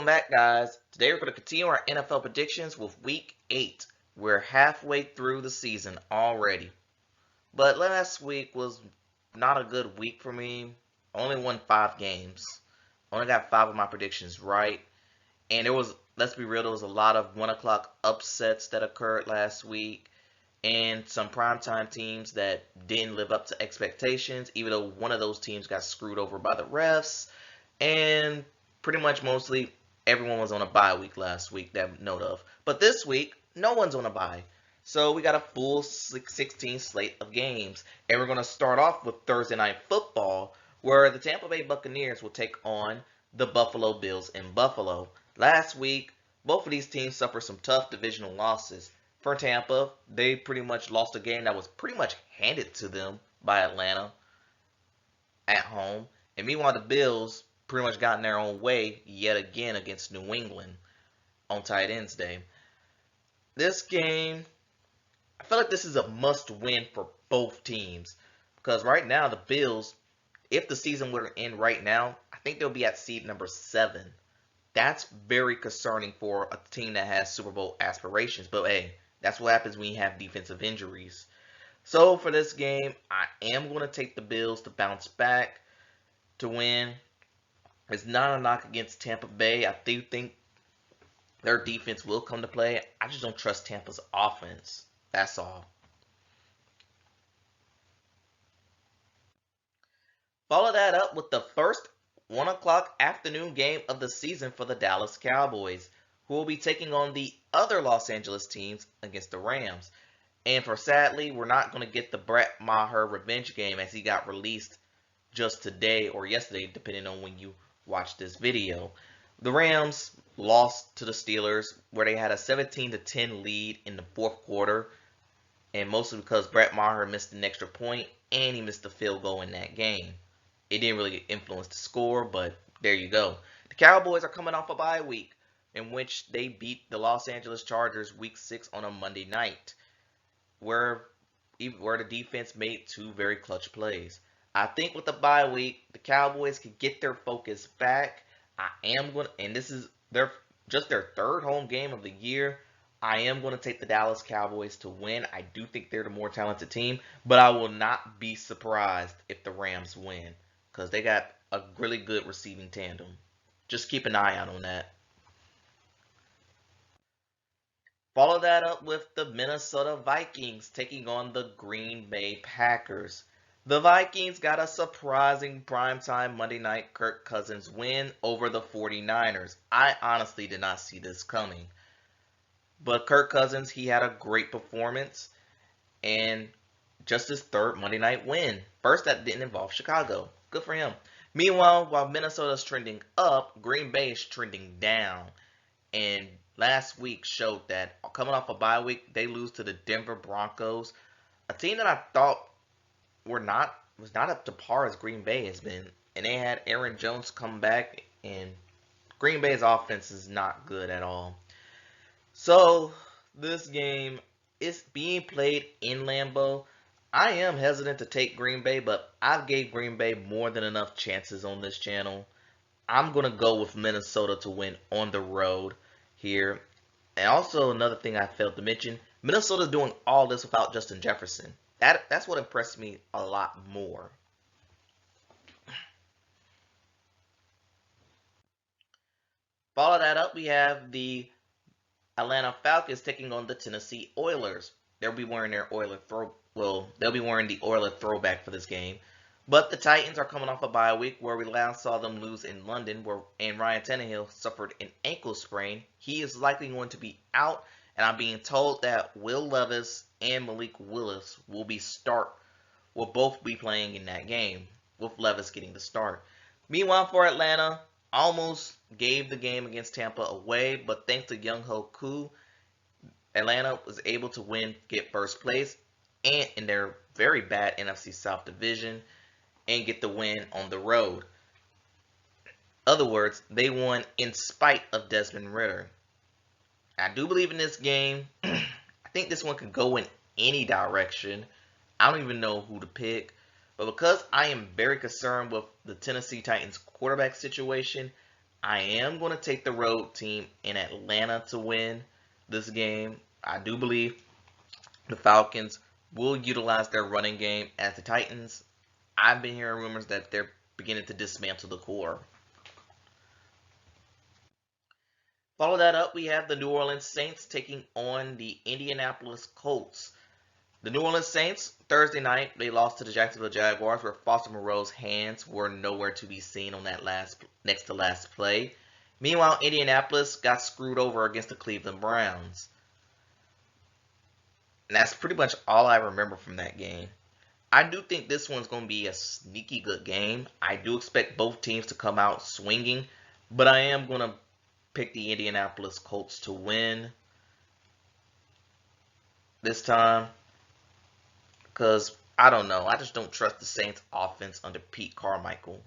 Welcome back, guys. Today we're going to continue our NFL predictions with Week 8. We're halfway through the season already. But last week was not a good week for me. I only won 5 games. Only got 5 of my predictions right. And let's be real, there was a lot of 1 o'clock upsets that occurred last week. And some primetime teams that didn't live up to expectations, even though one of those teams got screwed over by the refs. And pretty much mostly everyone was on a bye week last week that I note of. But this week, no one's on a bye. So we got a full 16 slate of games. And we're going to start off with Thursday Night Football, where the Tampa Bay Buccaneers will take on the Buffalo Bills in Buffalo. Last week, both of these teams suffered some tough divisional losses. For Tampa, they pretty much lost a game that was pretty much handed to them by Atlanta at home. And meanwhile, the Bills pretty much got in their own way yet again against New England on Tight Ends Day. This game, I feel like this is a must-win for both teams because right now the Bills, if the season were to end right now, I think they'll be at seed number 7. That's very concerning for a team that has Super Bowl aspirations. But hey, that's what happens when you have defensive injuries. So for this game, I am going to take the Bills to bounce back to win. It's not a knock against Tampa Bay. I do think their defense will come to play. I just don't trust Tampa's offense. That's all. Follow that up with the first 1 o'clock afternoon game of the season for the Dallas Cowboys, who will be taking on the other Los Angeles teams against the Rams. And sadly, we're not going to get the Brett Maher revenge game as he got released just today or yesterday, depending on when you watch this video. The Rams lost to the Steelers where they had a 17-10 lead in the fourth quarter, and mostly because Brett Maher missed an extra point and he missed the field goal in that game. It didn't really influence the score, but there you go. The Cowboys are coming off a bye week in which they beat the Los Angeles Chargers week 6 on a Monday night, where the defense made 2 very clutch plays. I think with the bye week, the Cowboys can get their focus back. And this is their 3rd home game of the year. I am going to take the Dallas Cowboys to win. I do think they're the more talented team, but I will not be surprised if the Rams win because they got a really good receiving tandem. Just keep an eye out on that. Follow that up with the Minnesota Vikings taking on the Green Bay Packers. The Vikings got a surprising primetime Monday night Kirk Cousins win over the 49ers. I honestly did not see this coming. But Kirk Cousins, he had a great performance and just his 3rd Monday night win. First that didn't involve Chicago. Good for him. Meanwhile, while Minnesota's trending up, Green Bay is trending down. And last week showed that coming off a bye week, they lose to the Denver Broncos, a team that I thought was not up to par as Green Bay has been. And they had Aaron Jones come back, and Green Bay's offense is not good at all. So this game is being played in Lambeau. I am hesitant to take Green Bay, but I've gave Green Bay more than enough chances on this channel. I'm going to go with Minnesota to win on the road here. And also another thing I failed to mention, Minnesota's doing all this without Justin Jefferson. That's what impressed me a lot more. Follow that up, we have the Atlanta Falcons taking on the Tennessee Oilers. They'll be wearing the Oiler throwback for this game. But the Titans are coming off a bye week where we last saw them lose in London, and Ryan Tannehill suffered an ankle sprain. He is likely going to be out, and I'm being told that Will Levis and Malik Willis will both be playing in that game, with Levis getting the start. Meanwhile, for Atlanta, almost gave the game against Tampa away, but thanks to Younghoe Koo, Atlanta was able to get first place and in their very bad NFC South division and get the win on the road. In other words, they won in spite of Desmond Ridder. I do believe in this game. I think this one could go in any direction. I don't even know who to pick. But because I am very concerned with the Tennessee Titans quarterback situation, I am going to take the road team in Atlanta to win this game. I do believe the Falcons will utilize their running game as the Titans. I've been hearing rumors that they're beginning to dismantle the core. Follow that up, we have the New Orleans Saints taking on the Indianapolis Colts. The New Orleans Saints, Thursday night, they lost to the Jacksonville Jaguars, where Foster Moreau's hands were nowhere to be seen on that next to last play. Meanwhile, Indianapolis got screwed over against the Cleveland Browns. And that's pretty much all I remember from that game. I do think this one's going to be a sneaky good game. I do expect both teams to come out swinging, but I am going to pick the Indianapolis Colts to win this time because I don't know. I just don't trust the Saints offense under Pete Carmichael.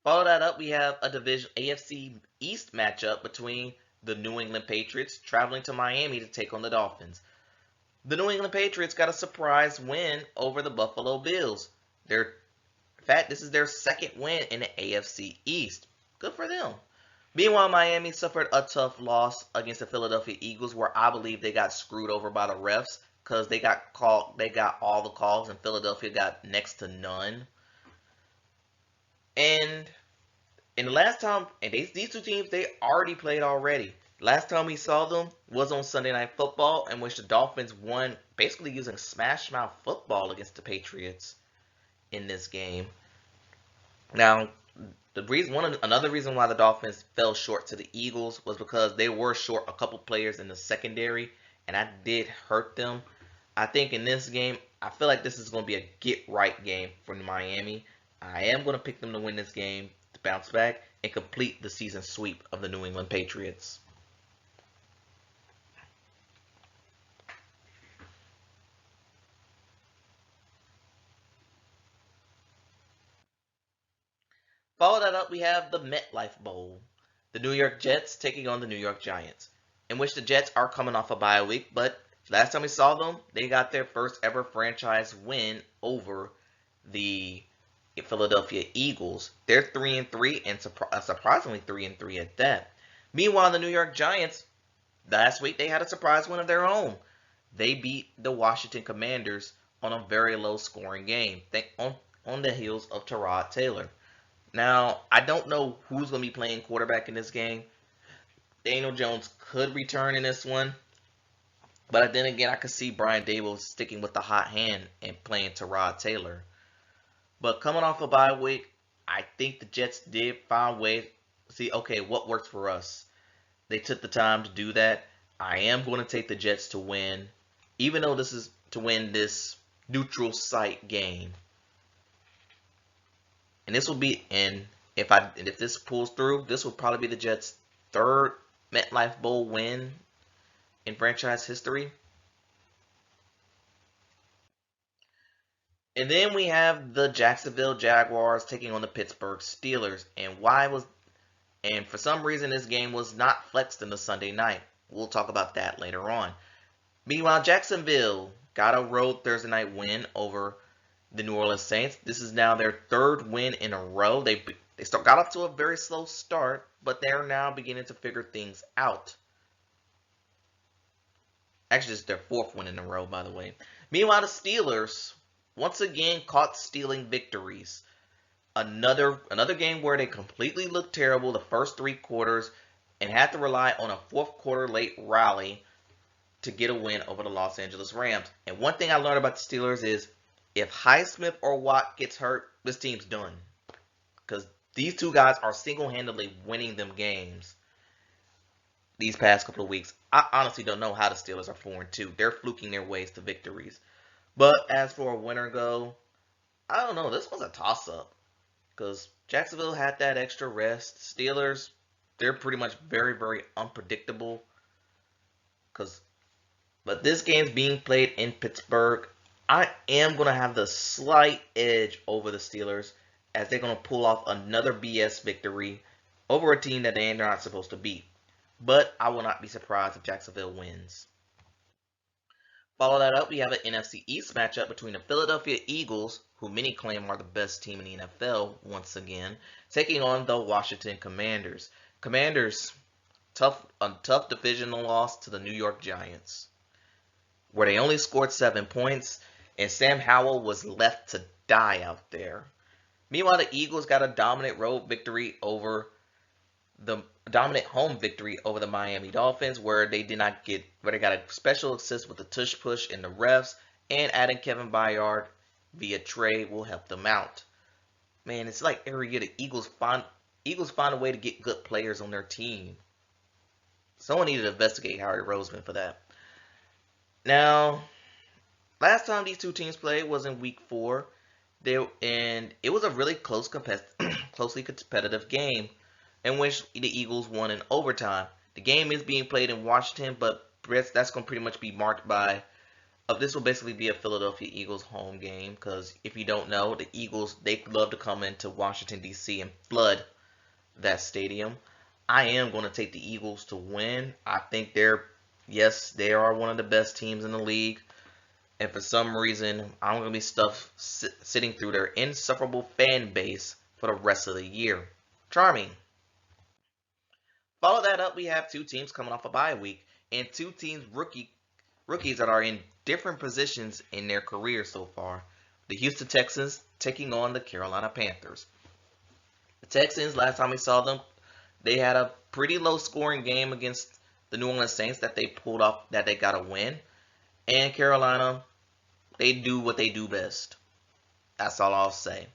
Follow that up, we have a division AFC East matchup between the New England Patriots traveling to Miami to take on the Dolphins. The New England Patriots got a surprise win over the Buffalo Bills. In fact, this is their second win in the AFC East. Good for them. Meanwhile, Miami suffered a tough loss against the Philadelphia Eagles, where I believe they got screwed over by the refs because they got all the calls, and Philadelphia got next to none. And in the last time, and these two teams, they already played already. Last time we saw them was on Sunday Night Football, in which the Dolphins won basically using smash mouth football against the Patriots in this game. Now, another reason why the Dolphins fell short to the Eagles was because they were short a couple players in the secondary, and that did hurt them. I think in this game, I feel like this is going to be a get-right game for Miami. I am going to pick them to win this game, to bounce back, and complete the season sweep of the New England Patriots. Follow that up, we have the MetLife Bowl. The New York Jets taking on the New York Giants, in which the Jets are coming off a bye week, but last time we saw them, they got their first ever franchise win over the Philadelphia Eagles. They're 3-3 and surprisingly 3-3 at that. Meanwhile, the New York Giants, last week they had a surprise win of their own. They beat the Washington Commanders on a very low scoring game on the heels of Tyrod Taylor. Now, I don't know who's going to be playing quarterback in this game. Daniel Jones could return in this one. But then again, I could see Brian Daboll sticking with the hot hand and playing Tyrod Taylor. But coming off a bye week, I think the Jets did find ways to see, okay, what works for us. They took the time to do that. I am going to take the Jets to win, even though this is to win this neutral site game. And this will be if this pulls through, this will probably be the Jets' third MetLife Bowl win in franchise history. And then we have the Jacksonville Jaguars taking on the Pittsburgh Steelers. And for some reason this game was not flexed in the Sunday night. We'll talk about that later on. Meanwhile, Jacksonville got a road Thursday night win over the New Orleans Saints. This is now their third win in a row. They got off to a very slow start, but they're now beginning to figure things out. Actually, it's their fourth win in a row, by the way. Meanwhile, the Steelers once again caught stealing victories. Another game where they completely looked terrible the first three quarters and had to rely on a fourth quarter late rally to get a win over the Los Angeles Rams. And one thing I learned about the Steelers is if Highsmith or Watt gets hurt, this team's done. Because these two guys are single-handedly winning them games these past couple of weeks. I honestly don't know how the Steelers are 4-2. They're fluking their ways to victories. But as for a winner go, I don't know. This was a toss-up. Because Jacksonville had that extra rest. Steelers, they're pretty much very, very unpredictable. But this game's being played in Pittsburgh. I am going to have the slight edge over the Steelers as they're going to pull off another BS victory over a team that they're not supposed to beat. But I will not be surprised if Jacksonville wins. Follow that up, we have an NFC East matchup between the Philadelphia Eagles, who many claim are the best team in the NFL once again, taking on the Washington Commanders. Commanders, a tough divisional loss to the New York Giants, where they only scored 7 points, and Sam Howell was left to die out there. Meanwhile, the Eagles got a dominant home victory over the Miami Dolphins, where they got a special assist with the tush push in the refs, and adding Kevin Byard via trade will help them out. Man, it's like every year the Eagles find a way to get good players on their team. Someone needed to investigate Harry Roseman for that. Now, last time these two teams played was in Week 4, and it was a really closely competitive game in which the Eagles won in overtime. The game is being played in Washington, but that's going to pretty much be marked by. This will basically be a Philadelphia Eagles home game, because if you don't know, the Eagles, they love to come into Washington, D.C. and flood that stadium. I am going to take the Eagles to win. I think they are one of the best teams in the league. And for some reason, I'm going to be sitting through their insufferable fan base for the rest of the year. Charming. Follow that up, we have two teams coming off a bye week, and two teams rookies that are in different positions in their career so far. The Houston Texans taking on the Carolina Panthers. The Texans, last time we saw them, they had a pretty low scoring game against the New Orleans Saints that they pulled off, that they got a win. And Carolina, they do what they do best. That's all I'll say.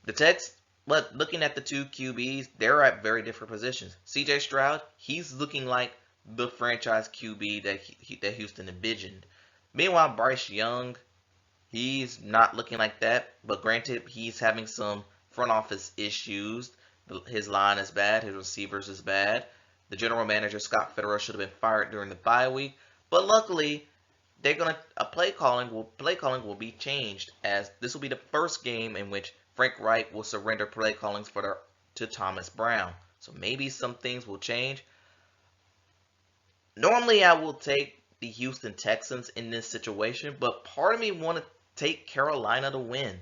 But looking at the two QBs, they're at very different positions. CJ Stroud, he's looking like the franchise QB that Houston envisioned. Meanwhile, Bryce Young, he's not looking like that. But granted, he's having some front office issues. His line is bad. His receivers is bad. The general manager, Scott Fitterer, should have been fired during the bye week. But luckily, play calling will be changed, as this will be the first game in which Frank Reich will surrender play callings to Thomas Brown. So maybe some things will change. Normally, I will take the Houston Texans in this situation, but part of me want to take Carolina to win,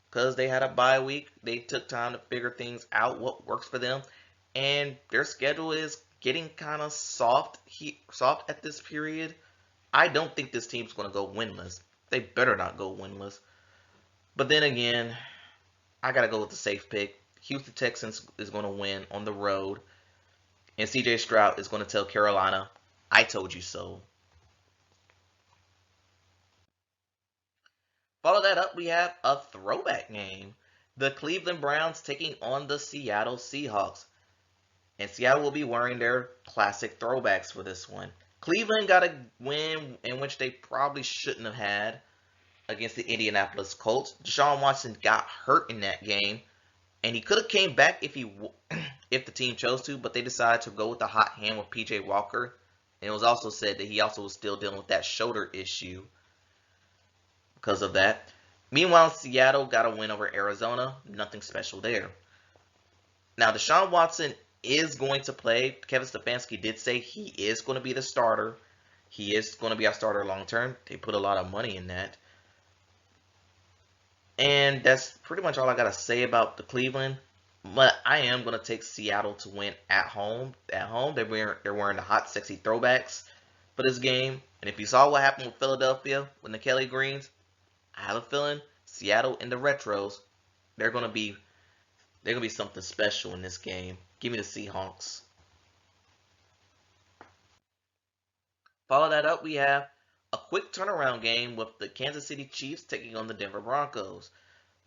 because they had a bye week. They took time to figure things out, what works for them, and their schedule is getting kind of soft at this period. I don't think this team's going to go winless. They better not go winless. But then again, I got to go with the safe pick. Houston Texans is going to win on the road. And CJ Stroud is going to tell Carolina, I told you so. Follow that up, we have a throwback game. The Cleveland Browns taking on the Seattle Seahawks. And Seattle will be wearing their classic throwbacks for this one. Cleveland got a win in which they probably shouldn't have had against the Indianapolis Colts. Deshaun Watson got hurt in that game, and he could have came back if the team chose to, but they decided to go with the hot hand with PJ Walker. And it was also said that he also was still dealing with that shoulder issue because of that. Meanwhile, Seattle got a win over Arizona. Nothing special there. Now, Deshaun Watson is going to play. Kevin Stefanski did say he is going to be the starter. He is going to be our starter long term. They put a lot of money in that. And that's pretty much all I got to say about the Cleveland. But I am going to take Seattle to win at home. At home, they're wearing the hot, sexy throwbacks for this game. And if you saw what happened with Philadelphia with the Kelly Greens, I have a feeling Seattle in the retros, they're going to be something special in this game. Give me the Seahawks. Follow that up, we have a quick turnaround game with the Kansas City Chiefs taking on the Denver Broncos,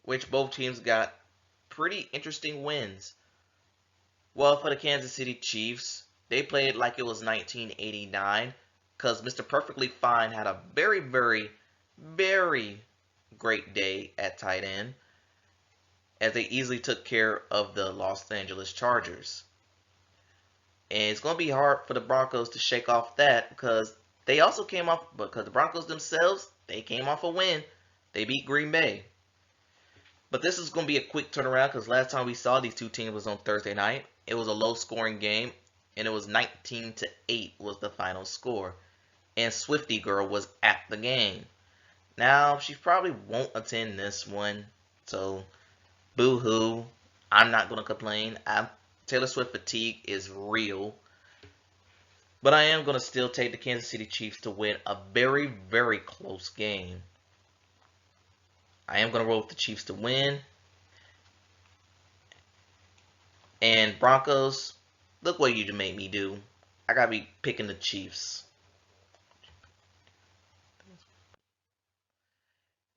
which both teams got pretty interesting wins. Well, for the Kansas City Chiefs, they played like it was 1989, because Mr. Perfectly Fine had a very, very, very great day at tight end, as they easily took care of the Los Angeles Chargers. And it's going to be hard for the Broncos to shake off that, because the Broncos themselves, they came off a win. They beat Green Bay. But this is going to be a quick turnaround, because last time we saw these two teams was on Thursday night. It was a low-scoring game, and it was 19-8 was the final score. and Swifty Girl was at the game. Now, she probably won't attend this one, so boo hoo. I'm not going to complain. Taylor Swift fatigue is real. But I am going to still take the Kansas City Chiefs to win a very, very close game. I am going to roll with the Chiefs to win. And Broncos, look what you made me do. I got to be picking the Chiefs.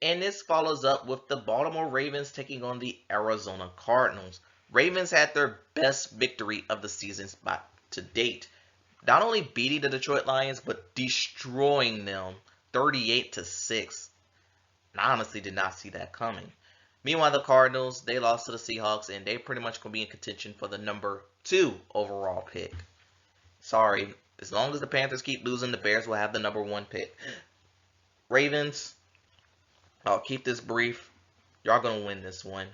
And this follows up with the Baltimore Ravens taking on the Arizona Cardinals. Ravens had their best victory of the season to date. Not only beating the Detroit Lions, but destroying them 38-6. I honestly did not see that coming. Meanwhile, the Cardinals, they lost to the Seahawks, and they pretty much going to be in contention for the number 2 overall pick. Sorry, as long as the Panthers keep losing, the Bears will have the number 1 pick. Ravens, I'll keep this brief. Y'all going to win this one.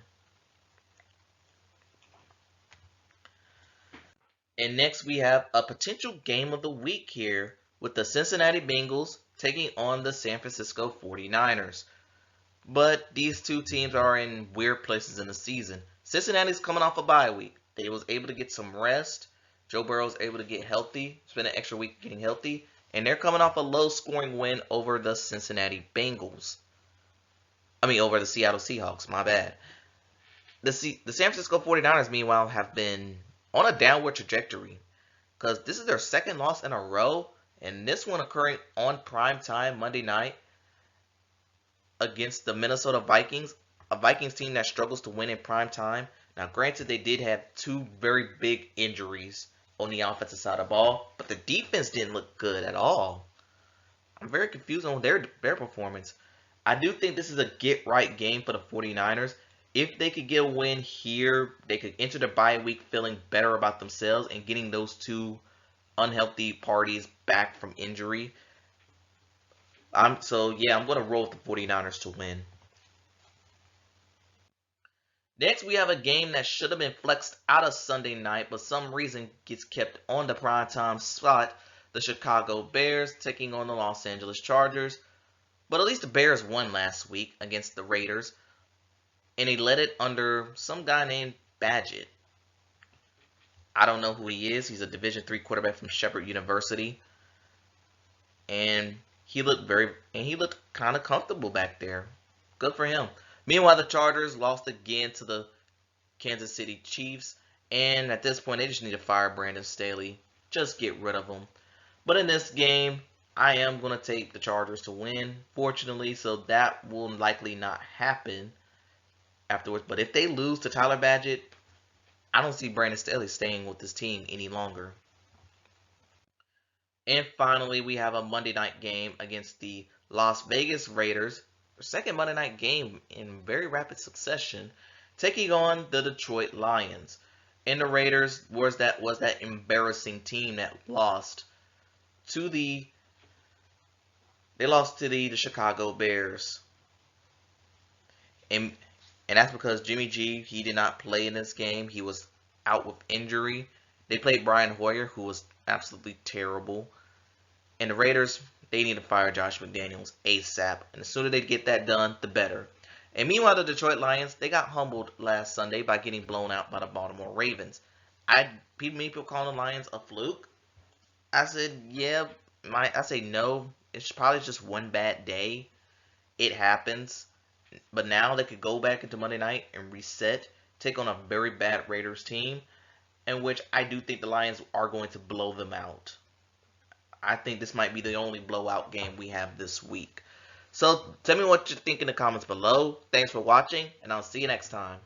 And next we have a potential game of the week here with the Cincinnati Bengals taking on the San Francisco 49ers. But these two teams are in weird places in the season. Cincinnati's coming off a bye week. They was able to get some rest. Joe Burrow's able to get healthy, spend an extra week getting healthy. And they're coming off a low-scoring win over the Cincinnati Bengals. Over the Seattle Seahawks, my bad. The San Francisco 49ers, meanwhile, have been on a downward trajectory because this is their second loss in a row, and this one occurring on prime time Monday night against the Minnesota Vikings, a Vikings team that struggles to win in prime time. Now, granted, they did have 2 very big injuries on the offensive side of the ball, but the defense didn't look good at all. I'm very confused on their performance. I do think this is a get-right game for the 49ers. If they could get a win here, they could enter the bye week feeling better about themselves and getting those 2 unhealthy parties back from injury. I'm going to roll with the 49ers to win. Next, we have a game that should have been flexed out of Sunday night, but some reason gets kept on the primetime slot. The Chicago Bears taking on the Los Angeles Chargers. But at least the Bears won last week against the Raiders. And they led it under some guy named Badgett. I don't know who he is. He's a Division III quarterback from Shepherd University. And he looked kind of comfortable back there. Good for him. Meanwhile, the Chargers lost again to the Kansas City Chiefs. And at this point, they just need to fire Brandon Staley. Just get rid of him. But in this game, I am going to take the Chargers to win, fortunately. So that will likely not happen afterwards. But if they lose to Tyler Badgett, I don't see Brandon Staley staying with this team any longer. And finally, we have a Monday night game against the Las Vegas Raiders. Their second Monday night game in very rapid succession, taking on the Detroit Lions. And the Raiders was that embarrassing team that lost to the Chicago Bears. And that's because Jimmy G, he did not play in this game. He was out with injury. They played Brian Hoyer, who was absolutely terrible. And the Raiders, they need to fire Josh McDaniels ASAP. And the sooner they get that done, the better. And meanwhile, the Detroit Lions, they got humbled last Sunday by getting blown out by the Baltimore Ravens. People calling the Lions a fluke. I said, yeah. I say no. It's probably just one bad day. It happens. But now they could go back into Monday night and reset, take on a very bad Raiders team, in which I do think the Lions are going to blow them out. I think this might be the only blowout game we have this week. So tell me what you think in the comments below. Thanks for watching, and I'll see you next time.